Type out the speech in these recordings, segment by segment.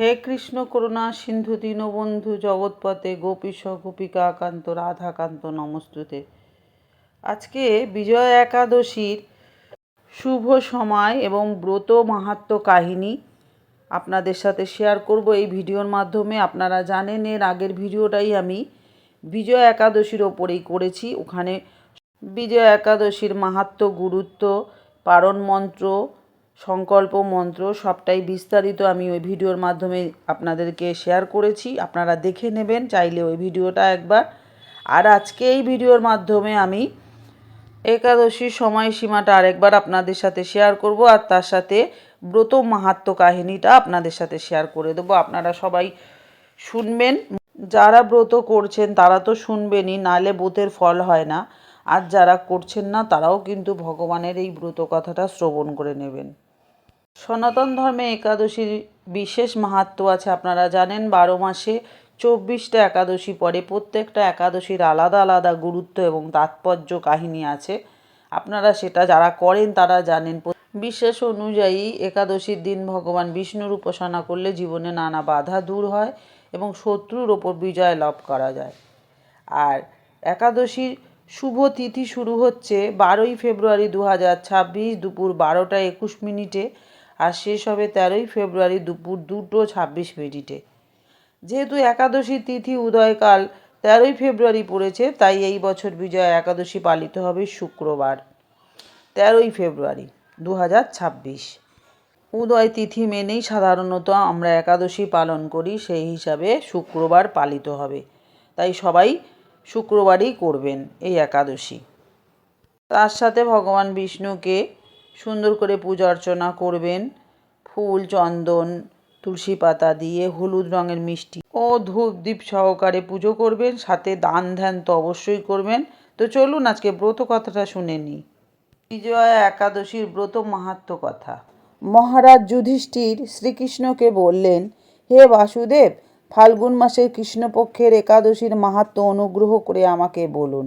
হে কৃষ্ণ করুণা সিন্ধু দীনবন্ধু জগৎপতে গোপীশ গোপিকা কান্ত রাধাকান্ত নমস্তুতে। আজকে বিজয়া একাদশীর শুভ সময় এবং ব্রত মাহাত্ম্য কাহিনী আপনাদের সাথে শেয়ার করব এই ভিডিওর মাধ্যমে। আপনারা জানেন এর আগের ভিডিওটাই আমি বিজয়া একাদশীর ওপরেই করেছি। ওখানে বিজয়া একাদশীর মাহাত্ম্য, গুরুত্ব, পারণ মন্ত্র, সংকল্প মন্ত্র সবটাই বিস্তারিত আমি ওই ভিডিওর মাধ্যমে আপনাদেরকে শেয়ার করেছি। আপনারা দেখে নেবেন চাইলে ওই ভিডিওটা একবার। আর আজকে এই ভিডিওর মাধ্যমে আমি একাদশীর সময়সীমাটা আরেকবার আপনাদের সাথে শেয়ার করব, আর তার সাথে ব্রত মাহাত্ম্য কাহিনীটা আপনাদের সাথে শেয়ার করে দেবো। আপনারা সবাই শুনবেন। যারা ব্রত করছেন তারা তো শুনবেনই, নালে ব্রতের ফল হয় না। আর যারা করছেন না তারাও কিন্তু ভগবানের এই ব্রত কথাটা শ্রবণ করে নেবেন। সনাতন ধর্মে একাদশীর বিশেষ মাহাত্ম্য আছে। আপনারা জানেন 12 মাসে 24টা একাদশী পড়ে। প্রত্যেকটা একাদশীর আলাদা আলাদা গুরুত্ব এবং তাৎপর্য কাহিনী আছে। আপনারা সেটা যারা করেন তারা জানেন। বিশ্বাস অনুযায়ী একাদশীর দিন ভগবান বিষ্ণুর উপাসনা করলে জীবনে নানা বাধা দূর হয় এবং শত্রুর ওপর বিজয় লাভ করা যায়। আর একাদশীর শুভ তিথি শুরু হচ্ছে 12ই ফেব্রুয়ারি 2026 দুপুর 12টা 21 মিনিটে, আর শেষ হবে 13ই ফেব্রুয়ারি দুপুর 2টো 26 মিনিটে। যেহেতু একাদশীর তিথি উদয়কাল 13ই ফেব্রুয়ারি পড়েছে, তাই এই বছর বিজয়া একাদশী পালিত হবে শুক্রবার 13ই ফেব্রুয়ারি 2026। উদয় তিথি মেনেই সাধারণত আমরা একাদশী পালন করি, সেই হিসাবে শুক্রবার পালিত হবে। তাই সবাই শুক্রবারই করবেন এই একাদশী। তার সাথে ভগবান বিষ্ণুকে সুন্দর করে পূজা অর্চনা করবেন। ফুল, চন্দন, তুলসী পাতা দিয়ে হলুদ রঙের মিষ্টি ও ধূপ দ্বীপ সহকারে পুজো করবেন। সাথে দান ধ্যান তো অবশ্যই করবেন। তো চলুন আজকে ব্রত কথাটা শুনে নিই। বিজয়া একাদশীর ব্রত মাহাত্ম্য কথা। মহারাজ যুধিষ্ঠির শ্রীকৃষ্ণকে বললেন, হে বাসুদেব, ফাল্গুন মাসের কৃষ্ণপক্ষের একাদশীর মাহাত্ম্য অনুগ্রহ করে আমাকে বলুন।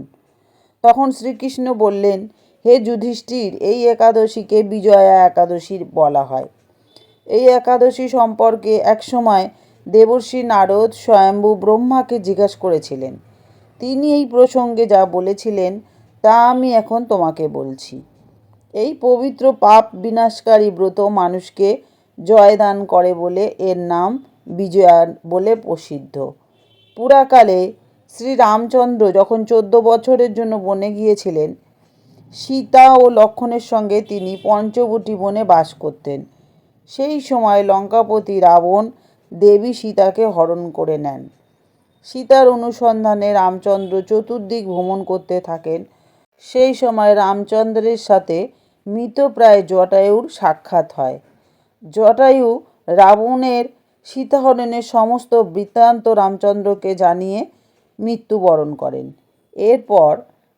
তখন শ্রীকৃষ্ণ বললেন, হে যুধিষ্ঠির, এই একাদশীকে বিজয়া একাদশী বলা হয়। এই একাদশী সম্পর্কে একসময় দেবর্ষি নারদ স্বয়ম্ভু ব্রহ্মাকে জিজ্ঞাসা করেছিলেন। তিনি এই প্রসঙ্গে যা বলেছিলেন তা আমি এখন তোমাকে বলছি। এই পবিত্র পাপ বিনাশকারী ব্রত মানুষকে জয়দান করে বলে এর নাম বিজয়া বলে প্রসিদ্ধ। পুরাকালে শ্রীরামচন্দ্র যখন 14 বছরের জন্য বনে গিয়েছিলেন, সীতা ও লক্ষ্মণের সঙ্গে তিনি পঞ্চবটী বনে বাস করতেন। সেই সময় লঙ্কাপতি রাবণ দেবী সীতাকে হরণ করে নেন। সীতার অনুসন্ধানে রামচন্দ্র চতুর্দিক ভ্রমণ করতে থাকেন। সেই সময় রামচন্দ্রের সাথে মৃতপ্রায় জটায়ুর সাক্ষাৎ হয়। জটায়ু রাবণের সীতাহরণের সমস্ত বৃত্তান্ত রামচন্দ্রকে জানিয়ে মৃত্যুবরণ করেন। এরপর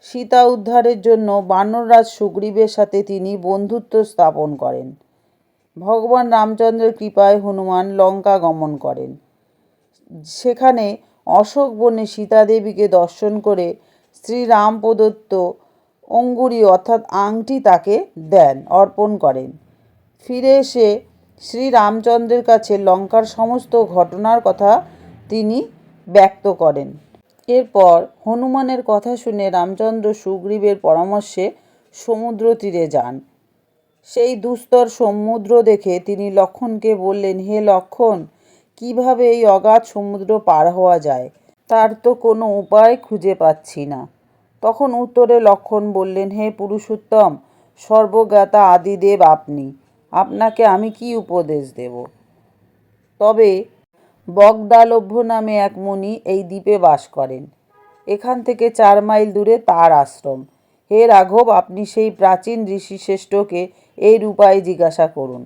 সীতা উদ্ধারের জন্য বানররাজ সুগ্রীবের সাথে তিনি বন্ধুত্ব স্থাপন করেন। ভগবান রামচন্দ্রের কৃপায় হনুমান লঙ্কা গমন করেন। সেখানে অশোক বনে সীতাদেবীকে দর্শন করে শ্রীরাম প্রদত্ত অঙ্গুরি অর্থাৎ আংটি তাকে দেন, অর্পণ করেন। ফিরে এসে শ্রীরামচন্দ্রের কাছে লঙ্কার সমস্ত ঘটনার কথা তিনি ব্যক্ত করেন। এরপর হনুমানের কথা শুনে রামচন্দ্র সুগ্রীবের পরামর্শে সমুদ্র তীরে যান। সেই দুস্তর সমুদ্র দেখে তিনি লক্ষ্মণকে বললেন, হে লক্ষ্মণ, কিভাবে এই অগাধ সমুদ্র পার হওয়া যায় তার তো কোনো উপায় খুঁজে পাচ্ছি না। তখন উত্তরে লক্ষ্মণ বললেন, হে পুরুষোত্তম, সর্বজ্ঞাতা আদিদেব আপনি, আপনাকে আমি কি উপদেশ দেব? তবে বগদালভ্য নামে এক মুনি এই দ্বীপে বাস করেন। এখান থেকে 4 মাইল দূরে তার আশ্রম। হে রাঘব, আপনি সেই প্রাচীন ঋষিশ্রেষ্ঠকে এই উপায় জিজ্ঞাসা করুন।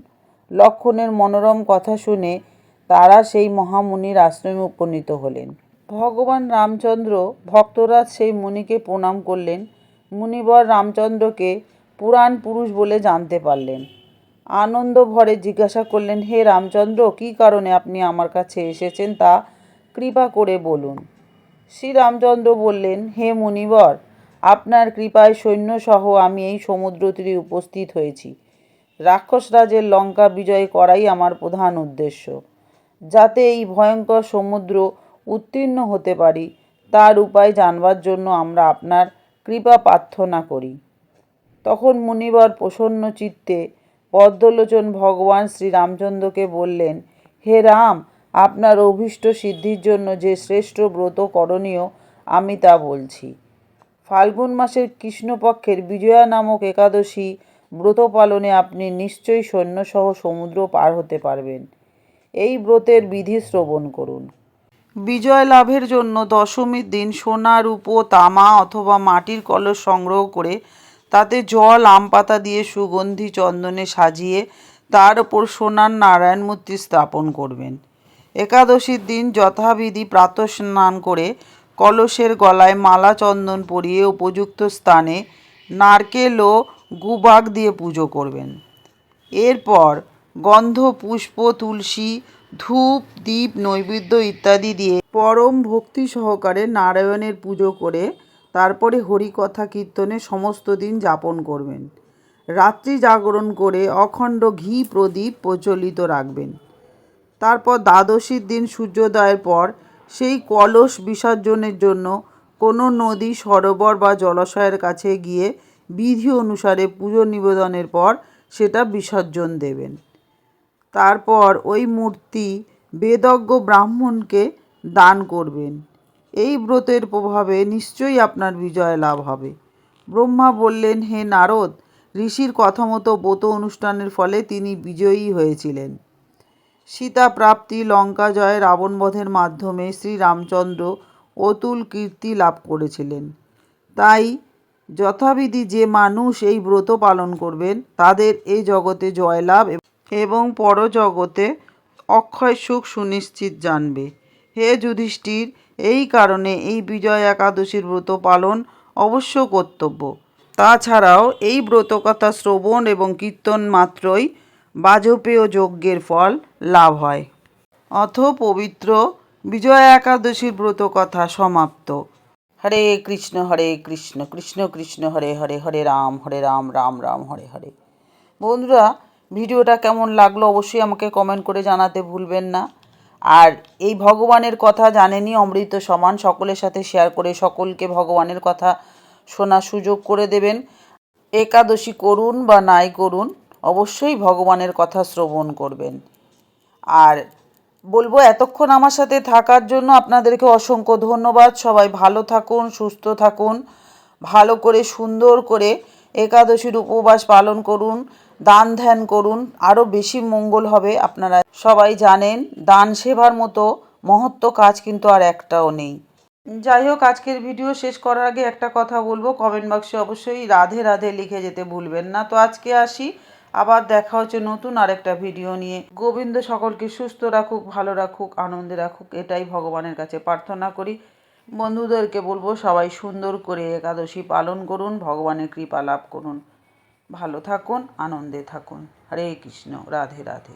লক্ষ্মণের মনোরম কথা শুনে তারা সেই মহামুনির আশ্রমে উপনীত হলেন। ভগবান রামচন্দ্র ভক্তরাজ সেই মুনিকে প্রণাম করলেন। মুনিবর রামচন্দ্রকে পুরাণ পুরুষ বলে জানতে পারলেন। আনন্দ ভরে জিজ্ঞাসা করলেন, হে রামচন্দ্র, কী কারণে আপনি আমার কাছে এসেছেন তা কৃপা করে বলুন। শ্রীরামচন্দ্র বললেন, হে মুনিবর, আপনার কৃপায় সৈন্যসহ আমি এই সমুদ্র তীরে উপস্থিত হয়েছি। রাক্ষসরাজের লঙ্কা বিজয় করাই আমার প্রধান উদ্দেশ্য। যাতে এই ভয়ঙ্কর সমুদ্র উত্তীর্ণ হতে পারি, তার উপায় জানবার জন্য আমরা আপনার কৃপা প্রার্থনা করি। তখন মুনিবর প্রসন্ন চিত্তে পদ্মলোচন ভগবান শ্রীরামচন্দ্রকে বললেন, হে রাম, আপনার অভীষ্ট সিদ্ধির জন্য যে শ্রেষ্ঠ ব্রত করণীয় আমি তা বলছি। ফাল্গুন মাসের কৃষ্ণপক্ষের বিজয়া নামক একাদশী ব্রত পালনে আপনি নিশ্চয়ই সৈন্যসহ সমুদ্র পার হতে পারবেন। এই ব্রতের বিধি শ্রবণ করুন। বিজয় লাভের জন্য দশমীর দিন সোনা, রূপো, তামা অথবা মাটির কলস সংগ্রহ করে তাতে জল, আম পাতা দিয়ে সুগন্ধি চন্দনে সাজিয়ে তার ওপর সোনার নারায়ণ মূর্তি স্থাপন করবেন। একাদশীর দিন যথাবিধি প্রাতঃ স্নান করে কলসের গলায় মালা চন্দন পরিয়ে উপযুক্ত স্থানে নারকেল ও গুবাক দিয়ে পুজো করবেন। এরপর গন্ধ, পুষ্প, তুলসী, ধূপ, দীপ, নৈবেদ্য ইত্যাদি দিয়ে পরম ভক্তি সহকারে নারায়ণের পুজো করে তারপরে হরিকথা কীর্তনে সমস্ত দিন যাপন করবেন। রাত্রি জাগরণ করে অখণ্ড ঘি প্রদীপ প্রজ্বলিত রাখবেন। তারপর দ্বাদশীর দিন সূর্যোদয়ের পর সেই কলস বিসর্জনের জন্য কোনো নদী, সরোবর বা জলাশয়ের কাছে গিয়ে বিধি অনুসারে পুজো নিবেদনের পর সেটা বিসর্জন দেবেন। তারপর ওই মূর্তি বেদজ্ঞ ব্রাহ্মণকে দান করবেন। এই ব্রতের প্রভাবে নিশ্চয়ই আপনার বিজয় লাভ হবে। ব্রহ্মা বললেন, হে নারদ, ঋষির কথা মতো ব্রত অনুষ্ঠানের ফলে তিনি বিজয়ী হয়েছিলেন। সীতা প্রাপ্তি, লঙ্কা জয়, রাবণ বধের মাধ্যমে শ্রীরামচন্দ্র অতুল কীর্তি লাভ করেছিলেন। তাই যথাবিধি যে মানুষ এই ব্রত পালন করবেন তাদের এই জগতে জয়লাভ এবং পরজগতে অক্ষয় সুখ সুনিশ্চিত জানবে। হে যুধিষ্ঠির, এই কারণে এই বিজয় একাদশীর ব্রত পালন অবশ্য কর্তব্য। তাছাড়াও এই ব্রতকথা শ্রবণ এবং কীর্তন মাত্রই বাজপেয় যজ্ঞের ফল লাভ হয়। অথ পবিত্র বিজয়া একাদশীর ব্রতকথা সমাপ্ত। হরে কৃষ্ণ কৃষ্ণ কৃষ্ণ হরে হরে, হরে রাম রাম রাম হরে হরে। বন্ধুরা, ভিডিওটা কেমন লাগলো অবশ্যই আমাকে কমেন্ট করে জানাতে ভুলবেন না। আর এই ভগবানের কথা জানেনই অমৃত সমান, সকলের সাথে শেয়ার করে সকলকে ভগবানের কথা শোনার সুযোগ করে দেবেন। একাদশী করুন বা নাই করুন, অবশ্যই ভগবানের কথা শ্রবণ করবেন। আর বলবো, এতক্ষণ আমার সাথে থাকার জন্য আপনাদেরকে অসংখ্য ধন্যবাদ। সবাই ভালো থাকুন, সুস্থ থাকুন, ভালো করে সুন্দর করে একাদশীর উপবাস পালন করুন, দান ধ্যান করুন, আরও বেশি মঙ্গল হবে। আপনারা সবাই জানেন দান সেবার মতো মহত্ব কাজ কিন্তু আর একটাও নেই। যাই হোক, আজকের ভিডিও শেষ করার আগে একটা কথা বলবো, কমেন্ট বক্সে অবশ্যই রাধে রাধে লিখে যেতে ভুলবেন না। তো আজকে আসি, আবার দেখা হচ্ছে নতুন আরেকটা ভিডিও নিয়ে। গোবিন্দ সকলকে সুস্থ রাখুক, ভালো রাখুক, আনন্দে রাখুক, এটাই ভগবানের কাছে প্রার্থনা করি। বন্ধুদেরকে বলবো সবাই সুন্দর করে একাদশী পালন করুন, ভগবানের কৃপা লাভ করুন, ভালো থাকুন, আনন্দে থাকুন। হরে কৃষ্ণ, রাধে রাধে।